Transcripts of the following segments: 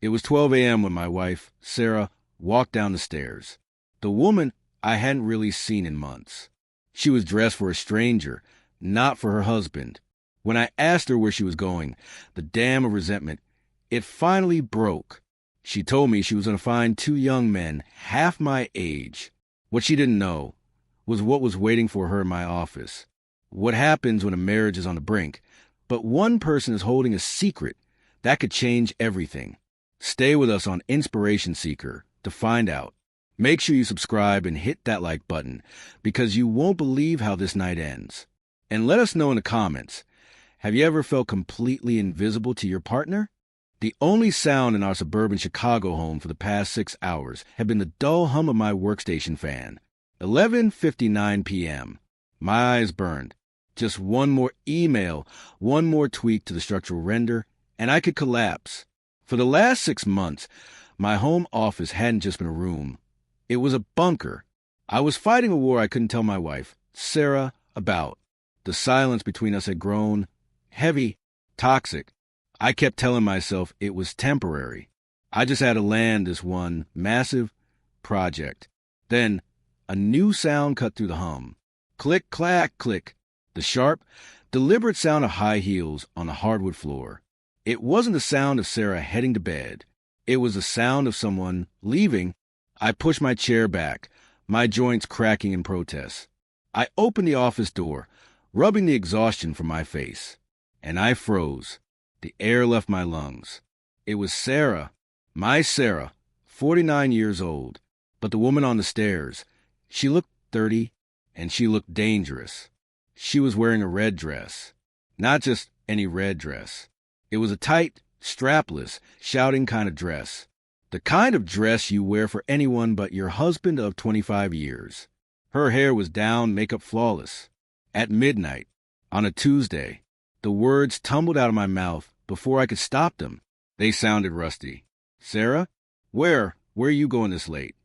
It was 12 a.m. when my wife, Sarah, walked down the stairs. The woman I hadn't really seen in months. She was dressed for a stranger, not for her husband. When I asked her where she was going, the dam of resentment, it finally broke. She told me she was going to find two young men, half my age. What she didn't know was what was waiting for her in my office. What happens when a marriage is on the brink, but one person is holding a secret that could change everything. Stay with us on Inspiration Seeker to find out. Make sure you subscribe and hit that like button because you won't believe how this night ends. And let us know in the comments, have you ever felt completely invisible to your partner? The only sound in our suburban Chicago home for the past 6 hours had been the dull hum of my workstation fan. 11:59 p.m. My eyes burned. Just one more email, one more tweak to the structural render, and I could collapse. For the last 6 months, my home office hadn't just been a room. It was a bunker. I was fighting a war I couldn't tell my wife, Sarah, about. The silence between us had grown heavy, toxic. I kept telling myself it was temporary. I just had to land this one massive project. Then a new sound cut through the hum. Click, clack, click. The sharp, deliberate sound of high heels on the hardwood floor. It wasn't the sound of Sarah heading to bed. It was the sound of someone leaving. I pushed my chair back, my joints cracking in protest. I opened the office door, rubbing the exhaustion from my face. And I froze. The air left my lungs. It was Sarah, my Sarah, 49 years old. But the woman on the stairs, she looked 30, and she looked dangerous. She was wearing a red dress. Not just any red dress. It was a tight, strapless, shouting kind of dress. The kind of dress you wear for anyone but your husband of 25 years. Her hair was down, makeup flawless. At midnight, on a Tuesday, the words tumbled out of my mouth before I could stop them. They sounded rusty. Sarah, where are you going this late?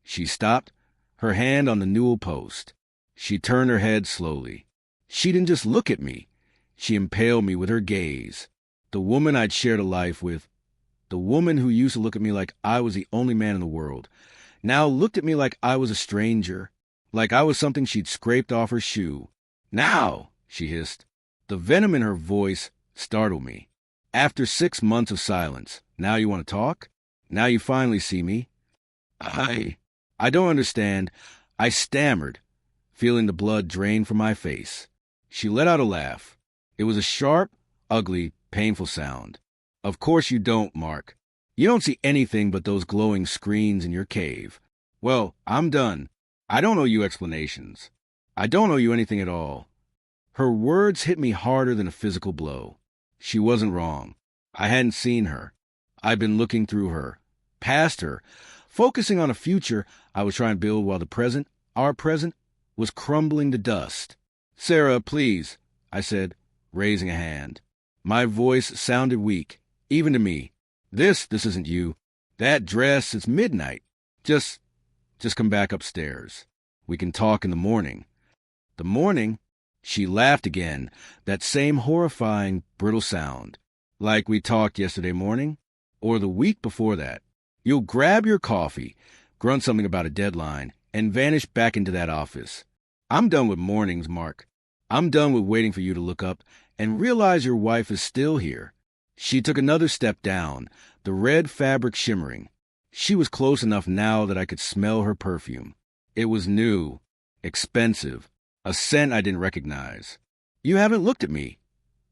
She stopped, her hand on the newel post. She turned her head slowly. She didn't just look at me. She impaled me with her gaze. The woman I'd shared a life with, the woman who used to look at me like I was the only man in the world, now looked at me like I was a stranger, like I was something she'd scraped off her shoe. Now, she hissed. The venom in her voice startled me. After 6 months of silence, now you want to talk? Now you finally see me? I don't understand. I stammered, feeling the blood drain from my face. She let out a laugh. It was a sharp, ugly, painful sound. Of course you don't, Mark. You don't see anything but those glowing screens in your cave. Well, I'm done. I don't owe you explanations. I don't owe you anything at all. Her words hit me harder than a physical blow. She wasn't wrong. I hadn't seen her. I'd been looking through her, past her, focusing on a future I was trying to build while the present, our present, was crumbling to dust. Sarah, please, I said, raising a hand. My voice sounded weak, even to me. This isn't you. That dress, it's midnight. Just come back upstairs. We can talk in the morning. The morning? She laughed again, that same horrifying, brittle sound. Like we talked yesterday morning, or the week before that. You'll grab your coffee, grunt something about a deadline, and vanish back into that office. I'm done with mornings, Mark. I'm done with waiting for you to look up and realize your wife is still here. She took another step down, the red fabric shimmering. She was close enough now that I could smell her perfume. It was new, expensive, a scent I didn't recognize. You haven't looked at me,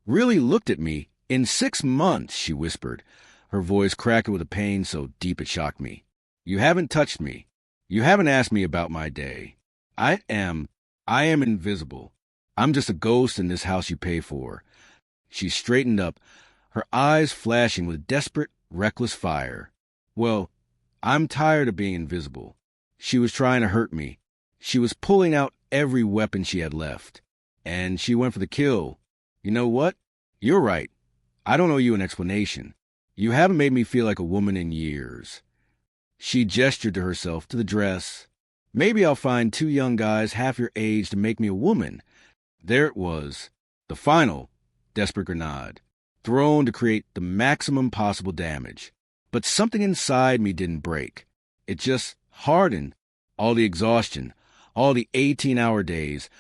really looked at me, in 6 months, she whispered, her voice cracking with a pain so deep it shocked me. You haven't touched me. You haven't asked me about my day. I am invisible. I'm just a ghost in this house you pay for. She straightened up, her eyes flashing with desperate, reckless fire. Well, I'm tired of being invisible. She was trying to hurt me. She was pulling out every weapon she had left. And she went for the kill. You know what? You're right. I don't owe you an explanation. You haven't made me feel like a woman in years. She gestured to herself, to the dress. Maybe I'll find 2 young guys half your age to make me a woman. There it was, the final, desperate grenade, thrown to create the maximum possible damage. But something inside me didn't break. It just hardened. All the exhaustion, all the 18-hour days,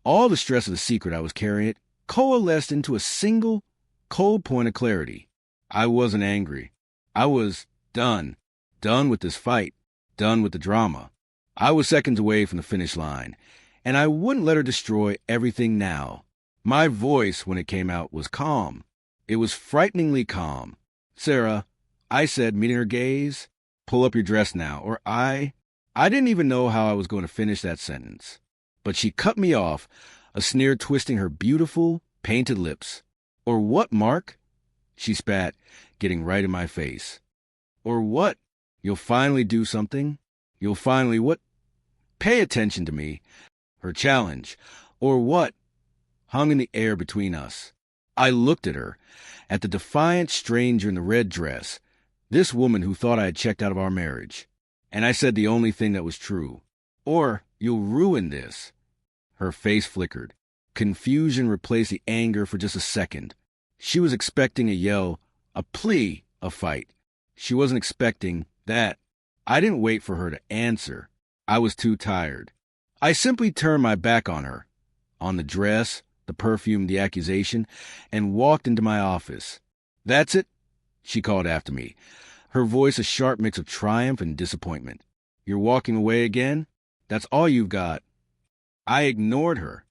all the stress of the secret I was carrying, it coalesced into a single, cold point of clarity. I wasn't angry. I was done. Done with this fight. Done with the drama. I was seconds away from the finish line, and I wouldn't let her destroy everything now. My voice, when it came out, was calm. It was frighteningly calm. "Sarah," I said, meeting her gaze, "pull up your dress now, or I didn't even know how I was going to finish that sentence. But she cut me off, a sneer twisting her beautiful, painted lips. "Or what, Mark?" she spat, getting right in my face. "Or what? You'll finally do something? You'll finally what? Pay attention to me." Her challenge, "Or what?" hung in the air between us. I looked at her, at the defiant stranger in the red dress, this woman who thought I had checked out of our marriage. And I said the only thing that was true. "Or you'll ruin this." Her face flickered. Confusion replaced the anger for just a second. She was expecting a yell, a plea, a fight. She wasn't expecting that. I didn't wait for her to answer. I was too tired. I simply turned my back on her, on the dress, the perfume, the accusation, and walked into my office. "That's it," she called after me, her voice a sharp mix of triumph and disappointment. "You're walking away again? That's all you've got." I ignored her.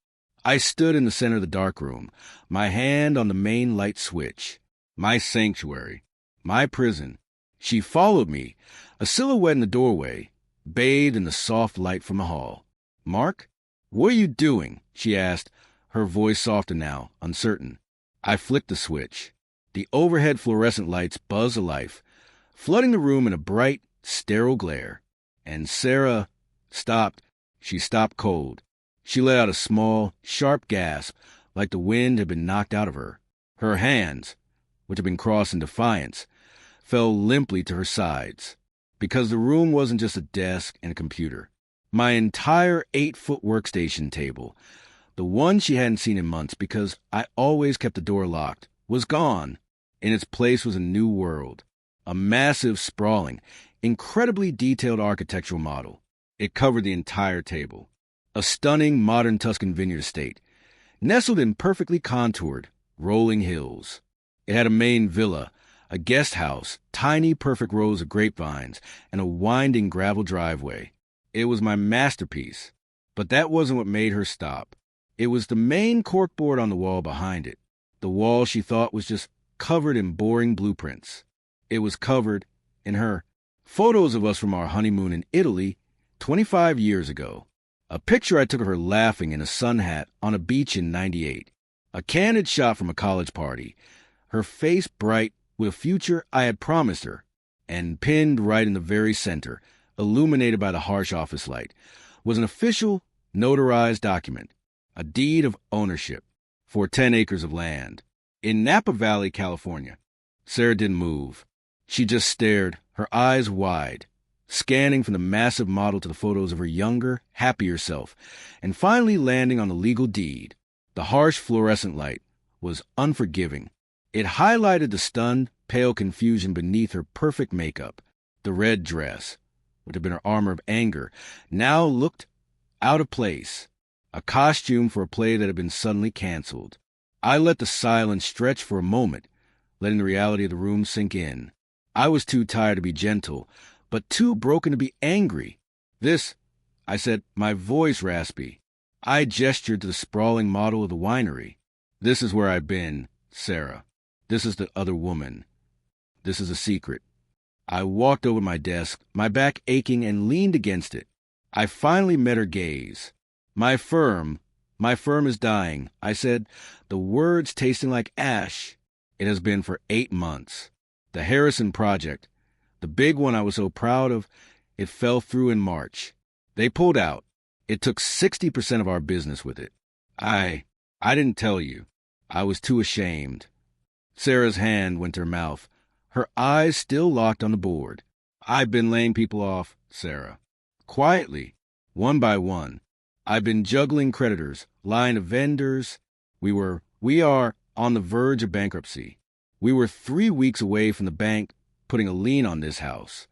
I stood in the center of the dark room, my hand on the main light switch. My sanctuary. My prison. She followed me, a silhouette in the doorway, bathed in the soft light from the hall. "Mark, what are you doing?" she asked, her voice softer now, uncertain. I flicked the switch. The overhead fluorescent lights buzzed to life, flooding the room in a bright, sterile glare. And Sarah stopped. She stopped cold. She let out a small, sharp gasp, like the wind had been knocked out of her. Her hands, which had been crossed in defiance, fell limply to her sides, because the room wasn't just a desk and a computer. My entire 8-foot workstation table, the one she hadn't seen in months because I always kept the door locked, was gone. In its place was a new world, a massive, sprawling, incredibly detailed architectural model. It covered the entire table. A stunning modern Tuscan vineyard estate, nestled in perfectly contoured, rolling hills. It had a main villa, a guest house, tiny perfect rows of grapevines, and a winding gravel driveway. It was my masterpiece. But that wasn't what made her stop. It was the main corkboard on the wall behind it, the wall she thought was just covered in boring blueprints. It was covered in her. Photos of us from our honeymoon in Italy 25 years ago. A picture I took of her laughing in a sun hat on a beach in '98. A candid shot from a college party, her face bright with a future I had promised her, and pinned right in the very center, illuminated by the harsh office light, was an official, notarized document, a deed of ownership for 10 acres of land in Napa Valley, California. Sarah didn't move. She just stared, her eyes wide, scanning from the massive model to the photos of her younger, happier self, and finally landing on the legal deed. The harsh fluorescent light was unforgiving. It highlighted the stunned, pale confusion beneath her perfect makeup. The red dress, which had been her armor of anger, now looked out of place, a costume for a play that had been suddenly canceled. I let the silence stretch for a moment, letting the reality of the room sink in. I was too tired to be gentle, but too broken to be angry. "This," I said, my voice raspy. I gestured to the sprawling model of the winery. "This is where I've been, Sarah. This is the other woman. This is a secret." I walked over my desk, my back aching, and leaned against it. I finally met her gaze. My firm is dying," I said, the words tasting like ash. "It has been for 8 months. The Harrison Project, the big one I was so proud of, it fell through in March. They pulled out. It took 60% of our business with it. I didn't tell you. I was too ashamed." Sarah's hand went to her mouth, her eyes still locked on the board. "I've been laying people off, Sarah. Quietly, one by one. I've been juggling creditors, lying to vendors. We are on the verge of bankruptcy. We were 3 weeks away from the bank putting a lien on this house.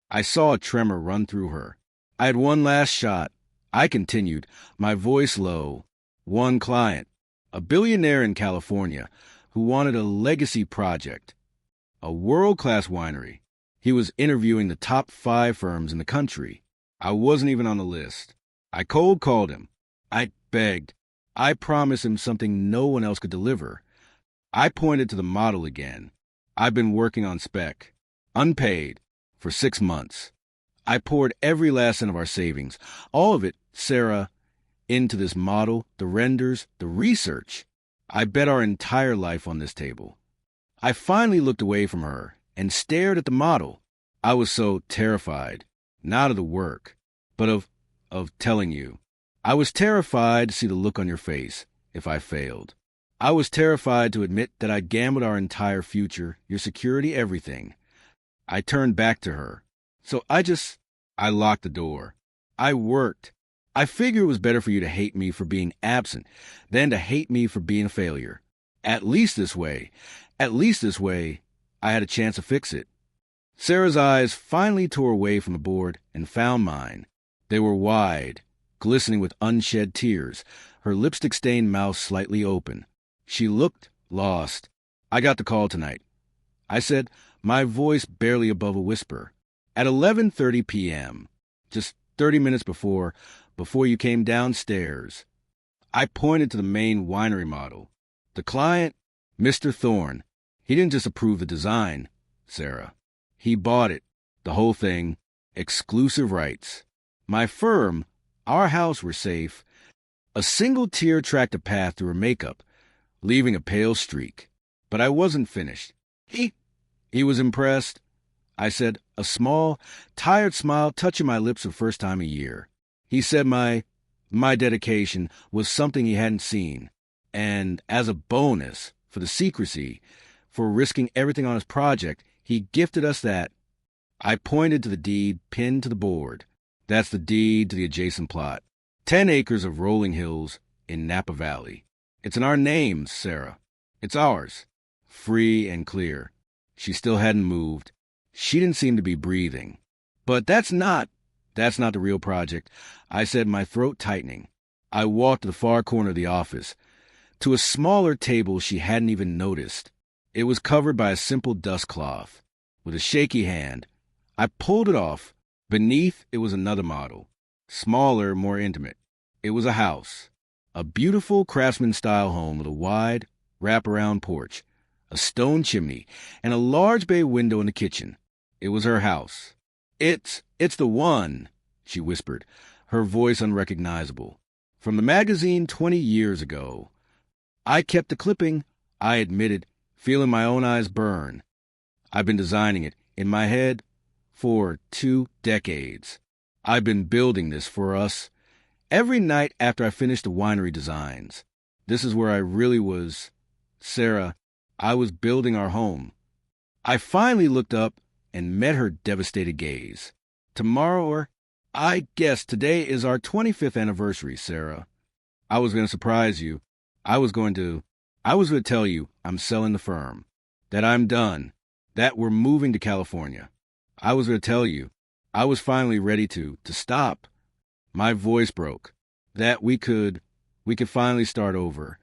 I saw a tremor run through her. I had one last shot. I continued, my voice low. One client, a billionaire in California, who wanted a legacy project, a world-class winery. He was interviewing the top 5 firms in the country. I wasn't even on the list. I cold called him. I begged. I promised him something no one else could deliver. I pointed to the model again. I've been working on spec, unpaid, for 6 months. I poured every last cent of our savings, all of it, Sarah, into this model, the renders, the research. I bet our entire life on this table. I finally looked away from her and stared at the model. I was so terrified, not of the work, but of telling you. I was terrified to see the look on your face if I failed. I was terrified to admit that I'd gambled our entire future, your security, everything. I turned back to her. So I locked the door. I worked. I figured it was better for you to hate me for being absent than to hate me for being a failure. At least this way, I had a chance to fix it. Sarah's eyes finally tore away from the board and found mine. They were wide, glistening with unshed tears, her lipstick-stained mouth slightly open. She looked lost. I got the call tonight, I said, my voice barely above a whisper. At 11:30 p.m., just 30 minutes before you came downstairs. I pointed to the main winery model. The client, Mr. Thorne, he didn't just approve the design, Sarah. He bought it, the whole thing, exclusive rights. My firm, our house were safe. A single tear tracked a path through her makeup, leaving a pale streak. But I wasn't finished. He was impressed. I said, a small, tired smile touching my lips for the first time in a year. He said my dedication was something he hadn't seen. And as a bonus for the secrecy, for risking everything on his project, he gifted us that. I pointed to the deed pinned to the board. That's the deed to the adjacent plot. 10 acres of rolling hills in Napa Valley. It's in our names, Sarah. It's ours. Free and clear. She still hadn't moved. She didn't seem to be breathing. But that's not the real project, I said, my throat tightening. I walked to the far corner of the office, to a smaller table she hadn't even noticed. It was covered by a simple dust cloth. With a shaky hand, I pulled it off. Beneath it was another model, smaller, more intimate. It was a house, a beautiful craftsman-style home with a wide, wrap-around porch, a stone chimney, and a large bay window in the kitchen. It was her house. It's the one, she whispered, her voice unrecognizable. From the magazine 20 years ago. I kept the clipping, I admitted, feeling my own eyes burn. I've been designing it, in my head, for 2 decades. I've been building this for us. Every night after I finished the winery designs. This is where I really was. Sarah, I was building our home. I finally looked up and met her devastated gaze. Tomorrow, or I guess today, is our 25th anniversary, Sarah. I was going to surprise you. I was going to tell you I'm selling the firm, that I'm done, that we're moving to California. I was going to tell you I was finally ready to stop. My voice broke, that we could finally start over.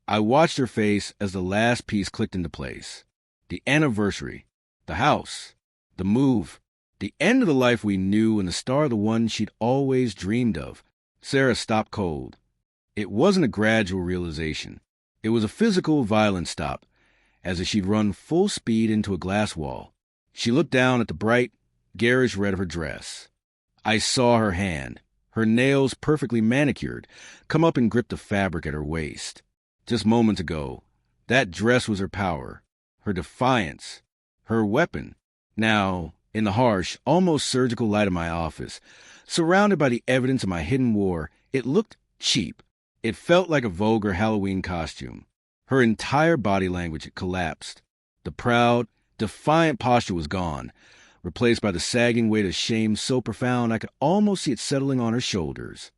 I watched her face as the last piece clicked into place. The anniversary, the house, the move, the end of the life we knew and the start of the one she'd always dreamed of. Sarah stopped cold. It wasn't a gradual realization. It was a physical, violent stop, as if she'd run full speed into a glass wall. She looked down at the bright, garish red of her dress. I saw her hand, her nails perfectly manicured, come up and grip the fabric at her waist. Just moments ago, that dress was her power, her defiance, her weapon. Now, in the harsh, almost surgical light of my office, surrounded by the evidence of my hidden war, it looked cheap. It felt like a vulgar Halloween costume. Her entire body language had collapsed. The proud, defiant posture was gone, replaced by the sagging weight of shame so profound I could almost see it settling on her shoulders.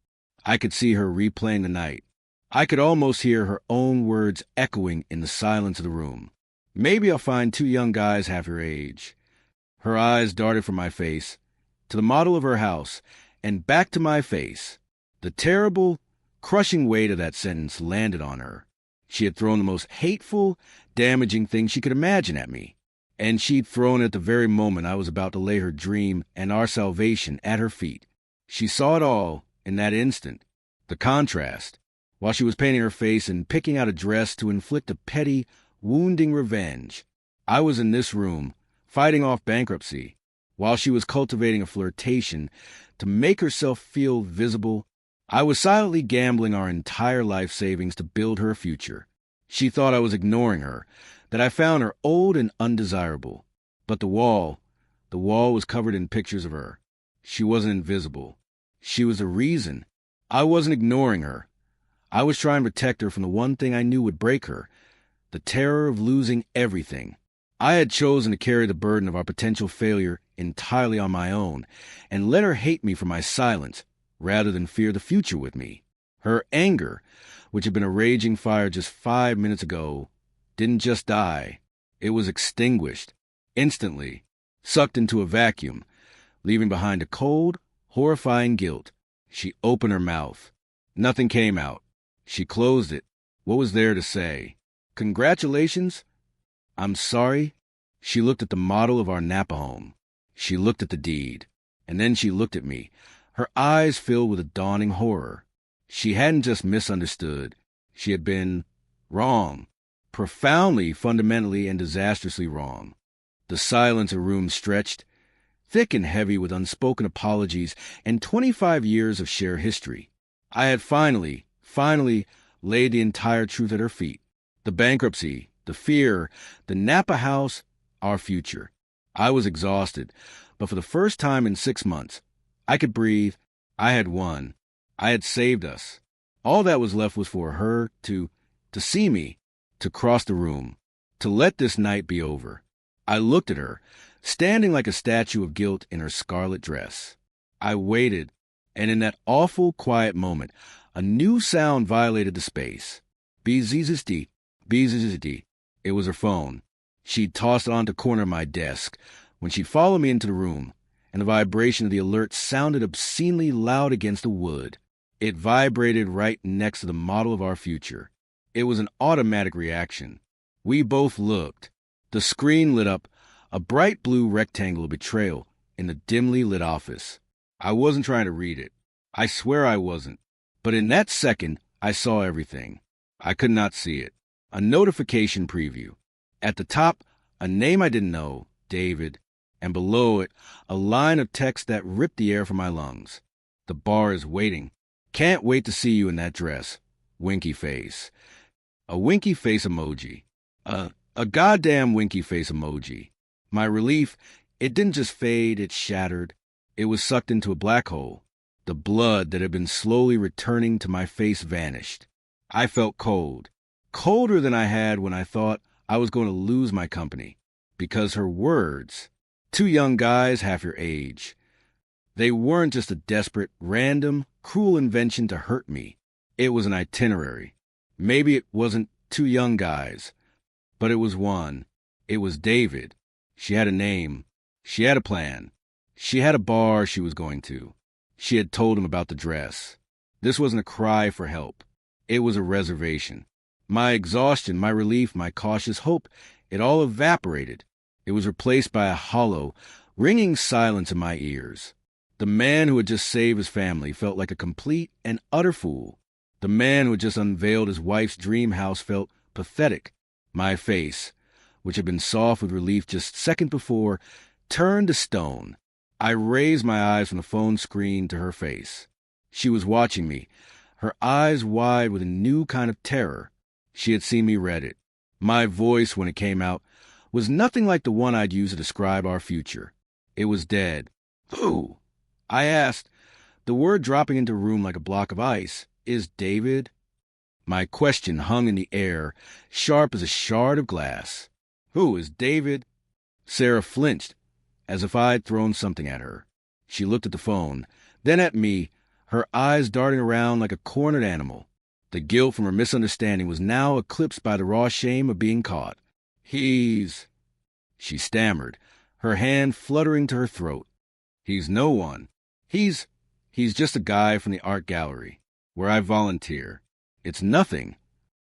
I could see her replaying the night. I could almost hear her own words echoing in the silence of the room. Maybe I'll find 2 young guys half her age. Her eyes darted from my face to the model of her house and back to my face. The terrible, crushing weight of that sentence landed on her. She had thrown the most hateful, damaging thing she could imagine at me, and she'd thrown it at the very moment I was about to lay her dream and our salvation at her feet. She saw it all in that instant, the contrast, while she was painting her face and picking out a dress to inflict a petty, wounding revenge. I was in this room, fighting off bankruptcy, while she was cultivating a flirtation to make herself feel visible. I was silently gambling our entire life savings to build her a future. She thought I was ignoring her, that I found her old and undesirable. But the wall was covered in pictures of her. She wasn't invisible. She was the reason. I wasn't ignoring her. I was trying to protect her from the one thing I knew would break her, the terror of losing everything. I had chosen to carry the burden of our potential failure entirely on my own, and let her hate me for my silence, rather than fear the future with me. Her anger, which had been a raging fire just 5 minutes ago, didn't just die. It was extinguished, instantly, sucked into a vacuum, leaving behind a cold, horrifying guilt. She opened her mouth. Nothing came out. She closed it. What was there to say? Congratulations? I'm sorry? She looked at the model of our Napa home. She looked at the deed. And then she looked at me, her eyes filled with a dawning horror. She hadn't just misunderstood. She had been wrong. Profoundly, fundamentally, and disastrously wrong. The silence of the room stretched, thick and heavy with unspoken apologies and 25 years of shared history. I had finally laid the entire truth at her feet. The bankruptcy, the fear, the Napa house, our future. I was exhausted, but for the first time in 6 months, I could breathe. I had won. I had saved us. All that was left was for her to see me, to cross the room, to let this night be over. I looked at her, standing like a statue of guilt in her scarlet dress. I waited, and in that awful, quiet moment, a new sound violated the space. Beezizizdi, beezizizdi. It was her phone. She'd tossed it onto the corner of my desk when she'd followed me into the room, and the vibration of the alert sounded obscenely loud against the wood. It vibrated right next to the model of our future. It was an automatic reaction. We both looked. The screen lit up, a bright blue rectangle of betrayal in the dimly lit office. I wasn't trying to read it. I swear I wasn't. But in that second, I saw everything. I could not see it. A notification preview. At the top, a name I didn't know, David, and below it, a line of text that ripped the air from my lungs. The bar is waiting. Can't wait to see you in that dress. Winky face. A winky face emoji. A goddamn winky face emoji. My relief, it didn't just fade, it shattered. It was sucked into a black hole. The blood that had been slowly returning to my face vanished. I felt cold. Colder than I had when I thought I was going to lose my company. Because her words, 2 young guys half your age, they weren't just a desperate, random, cruel invention to hurt me. It was an itinerary. Maybe it wasn't 2 young guys, but it was one. It was David. She had a name. She had a plan. She had a bar she was going to. She had told him about the dress. This wasn't a cry for help. It was a reservation. My exhaustion, my relief, my cautious hope, it all evaporated. It was replaced by a hollow, ringing silence in my ears. The man who had just saved his family felt like a complete and utter fool. The man who had just unveiled his wife's dream house felt pathetic. My face, which had been soft with relief just seconds before, turned to stone. I raised my eyes from the phone screen to her face. She was watching me, her eyes wide with a new kind of terror. She had seen me read it. My voice, when it came out, was nothing like the one I'd use to describe our future. It was dead. Who? I asked, the word dropping into the room like a block of ice. Is David? My question hung in the air, sharp as a shard of glass. Who is David? Sarah flinched, as if I'd thrown something at her. She looked at the phone, then at me, her eyes darting around like a cornered animal. The guilt from her misunderstanding was now eclipsed by the raw shame of being caught. She stammered. her hand fluttering to her throat. He's no one. He's just a guy from the art gallery, where I volunteer. It's nothing.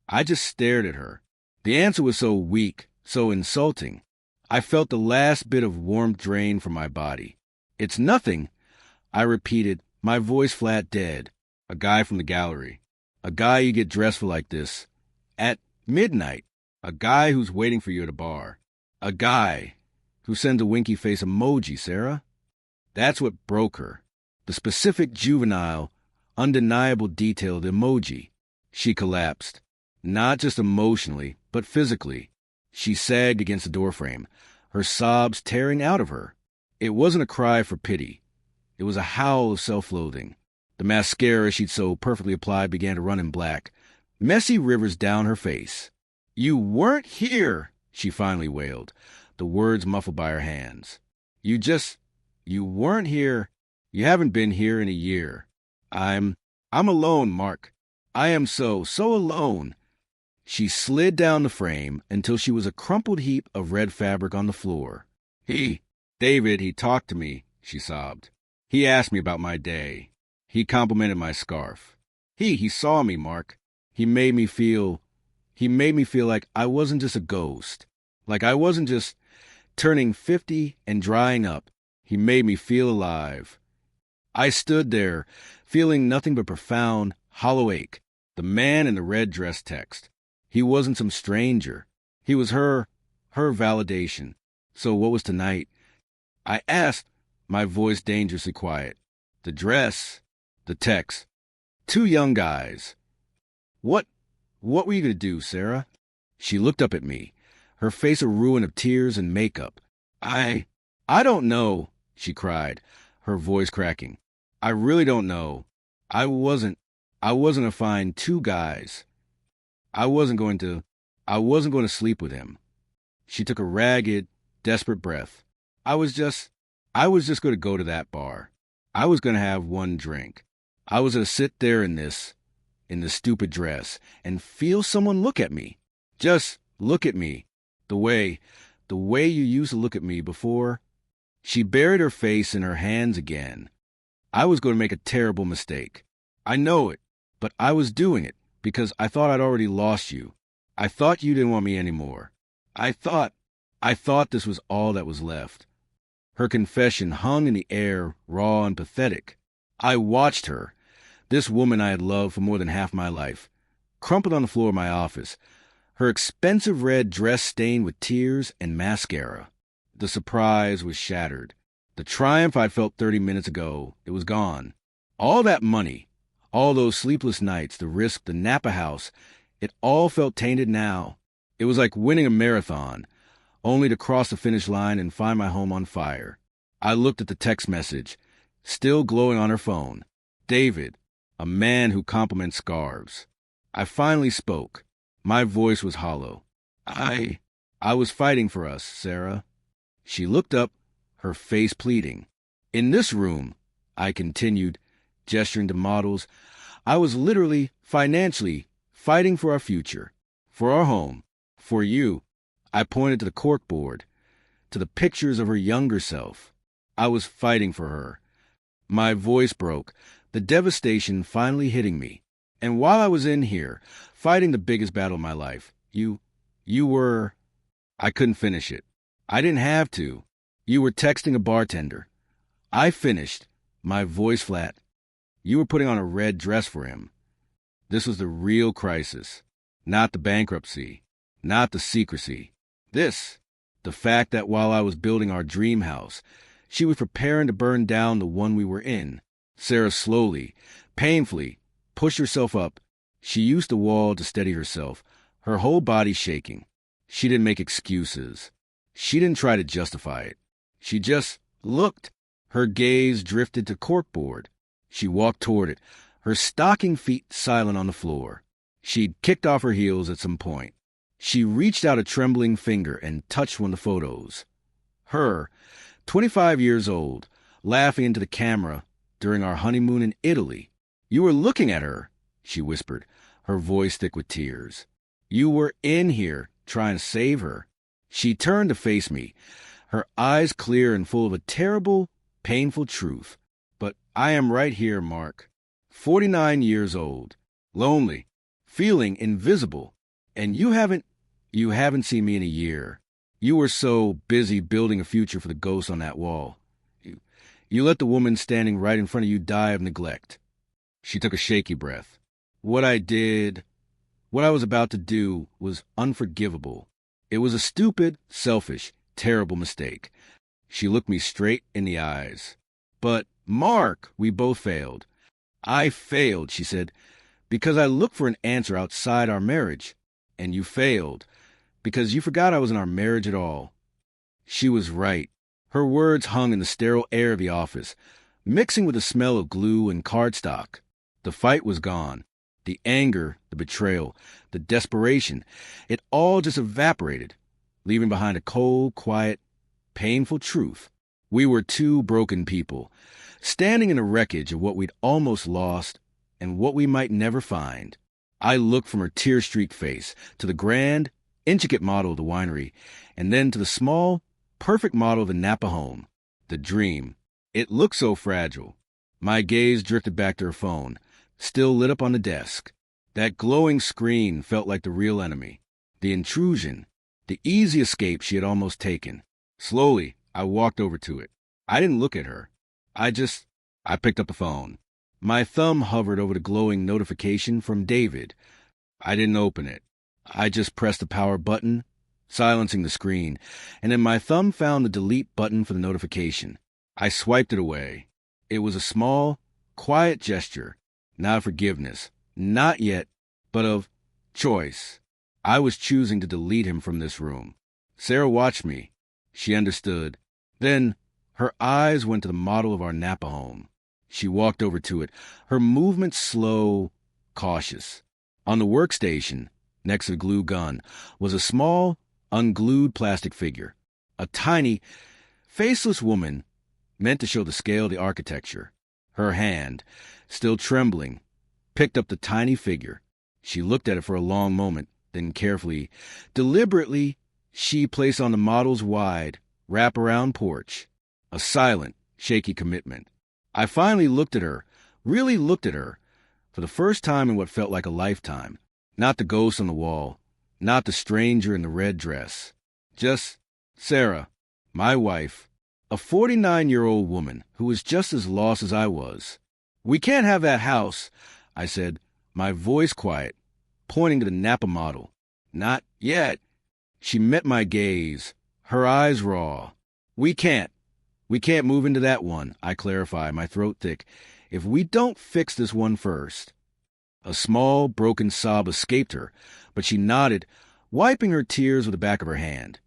I just stared at her. The answer was so weak, so insulting. I felt the last bit of warmth drain from my body. It's nothing, I repeated, my voice flat dead. A guy from the gallery. A guy you get dressed for like this. At midnight. A guy who's waiting for you at a bar. A guy who sends a winky face emoji, Sarah. That's what broke her. The specific, juvenile, undeniable detailed emoji. She collapsed. Not just emotionally, but physically. She sagged against the doorframe, her sobs tearing out of her. It wasn't a cry for pity. It was a howl of self-loathing. The mascara she'd so perfectly applied began to run in black, messy rivers down her face. "You weren't here," she finally wailed, the words muffled by her hands. You weren't here. You haven't been here in a year. I'm alone, Mark. I am so alone." She slid down the frame until she was a crumpled heap of red fabric on the floor. David, he talked to me," she sobbed. "He asked me about my day. He complimented my scarf. He saw me, Mark. He made me feel like I wasn't just a ghost. Like I wasn't just turning 50 and drying up. He made me feel alive." I stood there, feeling nothing but profound, hollow ache. The man in the red dress text. He wasn't some stranger. He was her validation. So what was tonight? I asked, my voice dangerously quiet. The dress, the text. 2 young guys. What were you going to do, Sarah? She looked up at me, her face a ruin of tears and makeup. I don't know, she cried, her voice cracking. I really don't know. I wasn't to find 2 guys. I wasn't going to sleep with him. She took a ragged, desperate breath. I was just going to go to that bar. I was going to have 1 drink. I was going to sit there in this stupid dress and feel someone look at me. Just look at me. The way you used to look at me before. She buried her face in her hands again. I was going to make a terrible mistake. I know it, but I was doing it because I thought I'd already lost you. I thought you didn't want me anymore. I thought this was all that was left. Her confession hung in the air, raw and pathetic. I watched her, this woman I had loved for more than half my life, crumpled on the floor of my office, her expensive red dress stained with tears and mascara. The surprise was shattered. The triumph I'd felt 30 minutes ago, it was gone. All that money, all those sleepless nights, the risk, the Napa house, it all felt tainted now. It was like winning a marathon, only to cross the finish line and find my home on fire. I looked at the text message, still glowing on her phone. David, a man who compliments scarves. I finally spoke. My voice was hollow. I was fighting for us, Sarah. She looked up, her face pleading. In this room, I continued, gesturing to models, I was literally, financially, fighting for our future, for our home, for you. I pointed to the corkboard, to the pictures of her younger self. I was fighting for her. My voice broke, the devastation finally hitting me. And while I was in here, fighting the biggest battle of my life, you were... I couldn't finish it. I didn't have to. You were texting a bartender. I finished, my voice flat. You were putting on a red dress for him. This was the real crisis, not the bankruptcy, not the secrecy. This, the fact that while I was building our dream house, she was preparing to burn down the one we were in. Sarah slowly, painfully, pushed herself up. She used the wall to steady herself, her whole body shaking. She didn't make excuses. She didn't try to justify it. She just looked. Her gaze drifted to corkboard. She walked toward it, her stocking feet silent on the floor. She'd kicked off her heels at some point. She reached out a trembling finger and touched one of the photos. Her, 25 years old, laughing into the camera during our honeymoon in Italy. You were looking at her, she whispered, her voice thick with tears. You were in here trying to save her. She turned to face me, her eyes clear and full of a terrible, painful truth. But I am right here, Mark. 49 years old, lonely, feeling invisible, and you haven't seen me in a year. You were so busy building a future for the ghost on that wall. You let the woman standing right in front of you die of neglect. She took a shaky breath. What I was about to do was unforgivable. It was a stupid, selfish, terrible mistake. She looked me straight in the eyes. But, Mark, we both failed. I failed, she said, because I looked for an answer outside our marriage. And you failed, because you forgot I was in our marriage at all. She was right. Her words hung in the sterile air of the office, mixing with the smell of glue and cardstock. The fight was gone. The anger, the betrayal, the desperation, it all just evaporated, leaving behind a cold, quiet, painful truth. We were two broken people, standing in the wreckage of what we'd almost lost and what we might never find. I looked from her tear-streaked face to the grand, intricate model of the winery, and then to the small, perfect model of the Napa home, the dream. It looked so fragile. My gaze drifted back to her phone, still lit up on the desk. That glowing screen felt like the real enemy, the intrusion, the easy escape she had almost taken. Slowly, I walked over to it. I didn't look at her. I picked up the phone. My thumb hovered over the glowing notification from David. I didn't open it. I just pressed the power button, silencing the screen, and then my thumb found the delete button for the notification. I swiped it away. It was a small, quiet gesture, not of forgiveness, not yet, but of choice. I was choosing to delete him from this room. Sarah watched me. She understood. Then her eyes went to the model of our Napa home. She walked over to it, her movements slow, cautious. On the workstation, next to the glue gun, was a small, unglued plastic figure. A tiny, faceless woman meant to show the scale of the architecture. Her hand, still trembling, picked up the tiny figure. She looked at it for a long moment, then carefully, deliberately, she placed on the model's wide, wrap-around porch. A silent, shaky commitment. I finally looked at her, really looked at her, for the first time in what felt like a lifetime. Not the ghost on the wall, not the stranger in the red dress. Just Sarah, my wife, a 49-year-old woman who was just as lost as I was. "We can't have that house," I said, my voice quiet, pointing to the Napa model. "Not yet." She met my gaze, her eyes raw. We can't move into that one," I clarify, my throat thick, "if we don't fix this one first." A small, broken sob escaped her, but she nodded, wiping her tears with the back of her hand,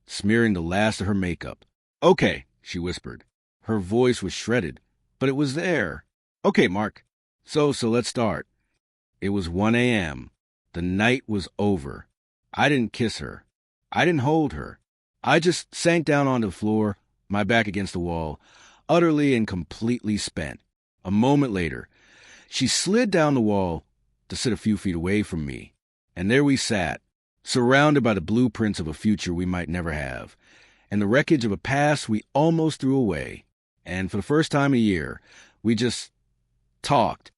smearing the last of her makeup. "Okay," she whispered. Her voice was shredded, but it was there. "Okay, Mark. So let's start." It was 1 a.m. The night was over. I didn't kiss her. I didn't hold her. I just sank down onto the floor, my back against the wall, utterly and completely spent. A moment later, she slid down the wall to sit a few feet away from me, and there we sat, surrounded by the blueprints of a future we might never have, and the wreckage of a past we almost threw away. And for the first time in a year, we just talked,